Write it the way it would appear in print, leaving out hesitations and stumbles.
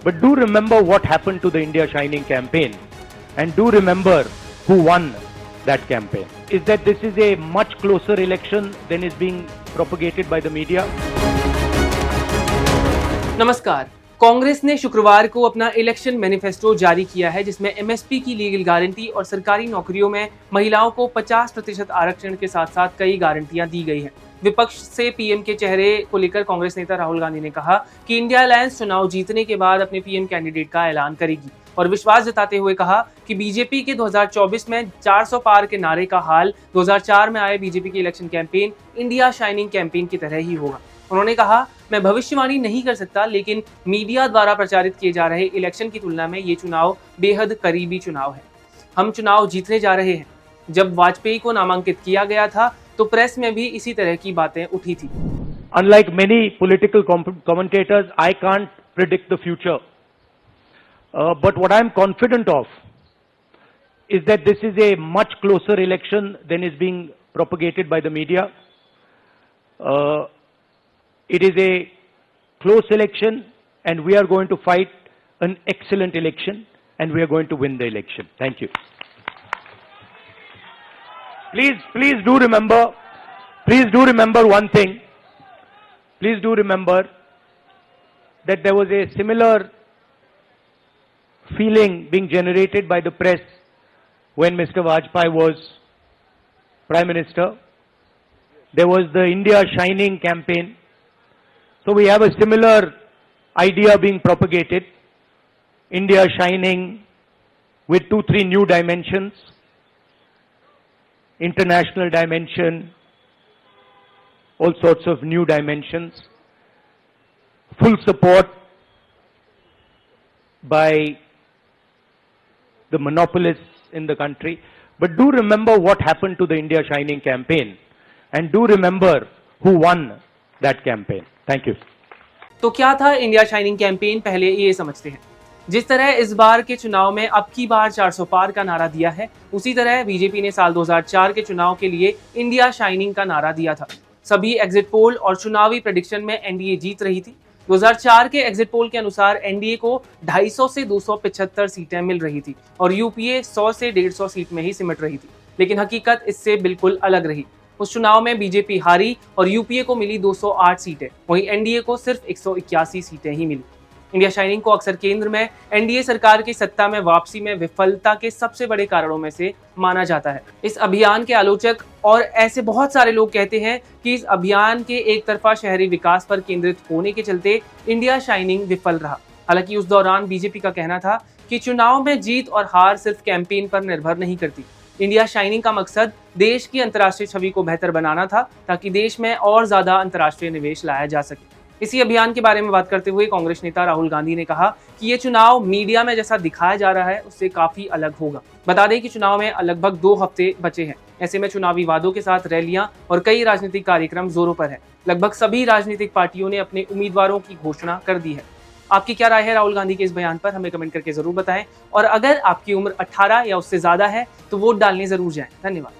But do remember what happened to the India Shining campaign, and do remember who won that campaign. Is that this is a much closer election than is being propagated by the media. नमस्कार। कांग्रेस ने शुक्रवार को अपना election manifesto जारी किया है, जिसमें MSP की लीगल गारंटी और सरकारी नौकरियों में महिलाओं को 50% आरक्षण के साथ साथ कई गारंटियां दी गई हैं। विपक्ष से पीएम के चेहरे को लेकर कांग्रेस नेता राहुल गांधी ने कहा कि इंडिया अलायंस चुनाव जीतने के बाद अपने पीएम कैंडिडेट का ऐलान करेगी और विश्वास जताते हुए कहा कि बीजेपी के 2024 में 400 पार के नारे का हाल 2004 में आए बीजेपी की election campaign India shining campaign की तरह ही होगा। उन्होंने कहा, मैं भविष्यवाणी नहीं कर सकता, लेकिन मीडिया द्वारा प्रचारित किए जा रहे इलेक्शन की तुलना में ये चुनाव बेहद करीबी चुनाव है। हम चुनाव जीतने जा रहे हैं। जब वाजपेयी को नामांकित किया गया था तो प्रेस में भी इसी तरह की बातें उठी थी। Unlike many political commentators, I can't predict the future. But what I'm confident of is that this is a much closer election than is being propagated by the media. It is a close election, and we are going to fight an excellent election, and we are going to win the election. Thank you. Please do remember one thing. Please do remember that there was a similar feeling being generated by the press when Mr. Vajpayee was Prime Minister. There was the India Shining campaign. So we have a similar idea being propagated. India Shining with 2-3 new dimensions. International dimension, all sorts of new dimensions, full support by the monopolists in the country. But do remember what happened to the India Shining campaign, and do remember who won that campaign. Thank you. तो क्या था India shining campaign, पहले ये समझते हैं। जिस तरह इस बार के चुनाव में अब की बार 400 पार का नारा दिया है, उसी तरह बीजेपी ने साल 2004 के चुनाव के लिए इंडिया शाइनिंग का नारा दिया था। सभी एग्जिट पोल और चुनावी प्रेडिक्शन में एनडीए जीत रही थी। 2004 के एग्जिट पोल के अनुसार एनडीए को 250 से 275 सीटें मिल रही थी और यूपीए 100 से 150 सीट में ही सिमट रही थी, लेकिन हकीकत इससे बिल्कुल अलग रही। उस चुनाव में बीजेपी हारी और यूपीए को मिली 208 सीटें, वहीं एनडीए को सिर्फ 181 सीटें ही मिली। इंडिया शाइनिंग को अक्सर केंद्र में एनडीए सरकार की सत्ता में वापसी में विफलता के सबसे बड़े कारणों में से माना जाता है। इस अभियान के आलोचक और ऐसे बहुत सारे लोग कहते हैं कि इस अभियान के एक तरफा शहरी विकास पर केंद्रित होने के चलते इंडिया शाइनिंग विफल रहा। हालांकि उस दौरान बीजेपी का कहना था कि चुनाव में जीत और हार सिर्फ कैंपेन पर निर्भर नहीं करती। इंडिया शाइनिंग का मकसद देश की अंतर्राष्ट्रीय छवि को बेहतर बनाना था, ताकि देश में और ज्यादा अंतर्राष्ट्रीय निवेश लाया जा सके। इसी अभियान के बारे में बात करते हुए कांग्रेस नेता राहुल गांधी ने कहा कि ये चुनाव मीडिया में जैसा दिखाया जा रहा है उससे काफी अलग होगा। बता दें कि चुनाव में लगभग 2 हफ्ते बचे हैं। ऐसे में चुनावी वादों के साथ रैलियां और कई राजनीतिक कार्यक्रम जोरों पर है। लगभग सभी राजनीतिक पार्टियों ने अपने उम्मीदवारों की घोषणा कर दी है। आपकी क्या राय है राहुल गांधी के इस बयान पर, हमें कमेंट करके जरूर बताएं। और अगर आपकी उम्र 18 या उससे ज्यादा है तो वोट डालने जरूर जाएं। धन्यवाद।